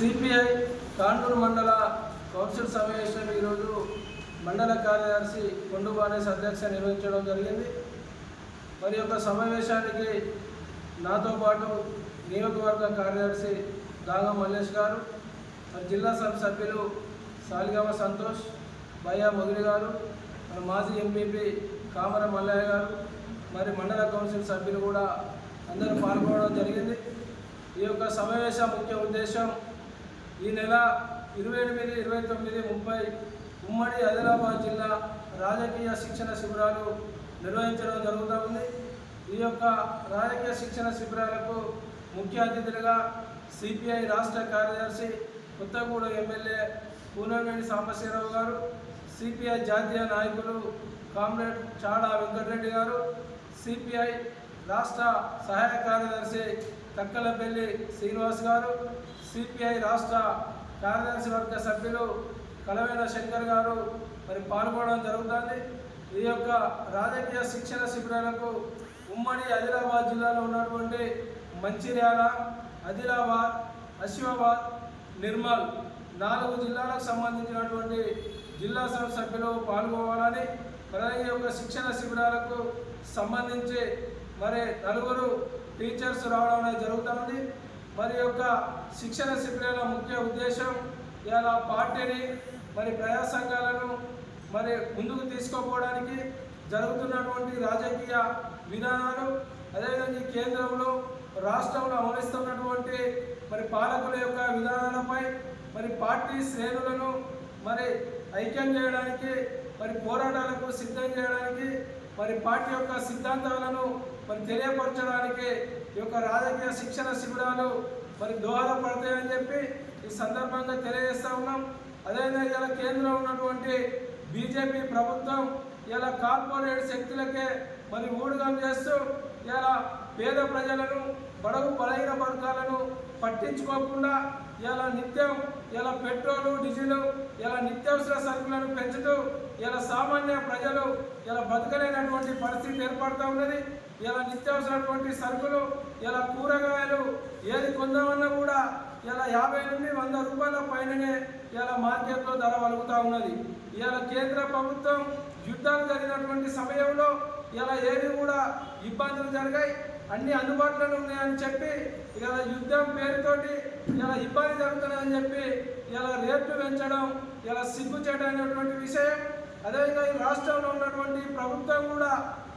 CPI Kanduru మండల council సమావేశం ఈరోజు మండల కార్యదర్శి కొండుబానేస్ అధ్యక్ష నిర్వహించడం జరిగింది. మరి యొక్క సమావేశానికి నాతో పాటు నియోజకవర్గ కార్యదర్శి దాగం మల్లేష్ గారు, మరి జిల్లా సభ్యులు సాలిగామ సంతోష్, భయ్యా మొగిలి గారు, మరి మాజీ ఎంపీపీ కామర మల్లయ్య గారు, మరి మండల కౌన్సిల్ సభ్యులు కూడా అందరూ పాల్గొనడం జరిగింది. ఈ యొక్క సమావేశ ముఖ్య ఉద్దేశం ఈ నెల 28, 29, 30 ఉమ్మడి ఆదిలాబాద్ జిల్లా రాజకీయ శిక్షణ శిబిరాలు నిర్వహించడం జరుగుతూ ఉంది. ఈ యొక్క రాజకీయ శిక్షణ శిబిరాలకు ముఖ్య అతిథులుగా సిపిఐ రాష్ట్ర కార్యదర్శి కొత్తగూడెం ఎమ్మెల్యే పూనంనేని సాంబశివరావు గారు, సిపిఐ జాతీయ నాయకులు కామ్రేడ్ చాడా వెంకటరెడ్డి గారు, సిపిఐ రాష్ట్ర సహాయ కార్యదర్శి తక్కలపల్లి శ్రీనివాస్ గారు, సిపిఐ రాష్ట్ర కార్యదర్శి వర్గ సభ్యులు కలవేల శంకర్ గారు మరి పాల్గొనడం జరుగుతుంది. ఈ యొక్క రాజకీయ శిక్షణ శిబిరాలకు ఉమ్మడి ఆదిలాబాద్ జిల్లాలో ఉన్నటువంటి మంచిర్యాల, ఆదిలాబాద్, ఆసిఫాబాద్, నిర్మల్ 4 జిల్లాలకు సంబంధించినటువంటి జిల్లా సభ్యులు పాల్గొనాలని, మరి ఈ యొక్క శిక్షణ శిబిరాలకు సంబంధించి మరి 4 టీచర్స్ రావడం అనేది జరుగుతుంది. మరి యొక్క శిక్షణ శిబిరాల ముఖ్య ఉద్దేశం ఇలా పార్టీని మరి ప్రజా సంఘాలను మరి ముందుకు తీసుకోపోవడానికి జరుగుతున్నటువంటి రాజకీయ విధానాలు, అదేవిధంగా కేంద్రంలో రాష్ట్రంలో అమలుస్తున్నటువంటి మరి పాలకుల యొక్క విధానాలపై మరి పార్టీ శ్రేణులను మరి ఐక్యం చేయడానికి, మరి పోరాటాలకు సిద్ధం చేయడానికి, మరి పార్టీ యొక్క సిద్ధాంతాలను మరి తెలియపరచడానికి ఈ యొక్క రాజకీయ శిక్షణ శిబిరాలు మరి దోహదపడతాయని చెప్పి ఈ సందర్భంగా తెలియజేస్తూ ఉన్నాం. అదేవిధంగా ఇలా కేంద్రంలో ఉన్నటువంటి బీజేపీ ప్రభుత్వం ఇలా కార్పొరేట్ శక్తులకే మరి ఊడుగం చేస్తూ ఇలా పేద ప్రజలను, బడుగు బలహీన వర్గాలను పట్టించుకోకుండా ఇలా నిత్యం ఇలా పెట్రోలు, డీజిల్, ఇలా నిత్యావసర సరుకులను పెంచుతూ ఇలా సామాన్య ప్రజలు ఇలా బతకలేనటువంటి పరిస్థితి ఏర్పడుతూ ఉన్నది. ఇలా నిత్యావసరటువంటి సరుకులు, ఇలా కూరగాయలు ఏది కొందామన్నా కూడా ఇలా 50 నుండి 100 రూపాయల పైననే ఇలా మార్కెట్లో ధర వలుగుతూ ఉన్నది. ఇలా కేంద్ర ప్రభుత్వం యుద్ధాలు జరిగినటువంటి సమయంలో ఇలా ఏది కూడా ఇబ్బందులు జరిగాయి, అన్ని అందుబాటులో ఉన్నాయని చెప్పి ఇలా యుద్ధం పేరుతోటి ఇలా ఇబ్బంది జరుగుతున్నాయని చెప్పి ఇలా రేట్లు పెంచడం ఇలా సిగ్గుచేటైనటువంటి విషయం. అదేవిధంగా ఈ రాష్ట్రంలో ఉన్నటువంటి ప్రభుత్వం కూడా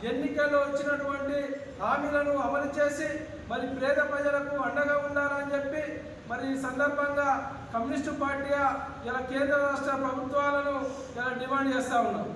ఎన్నికల్లో వచ్చినటువంటి హామీలను అమలు చేసి మరి పేద ప్రజలకు అండగా ఉండాలని చెప్పి మరి ఈ సందర్భంగా కమ్యూనిస్టు పార్టీగా ఇలా కేంద్ర రాష్ట్ర ప్రభుత్వాలను ఇలా డిమాండ్ చేస్తూ ఉన్నాం.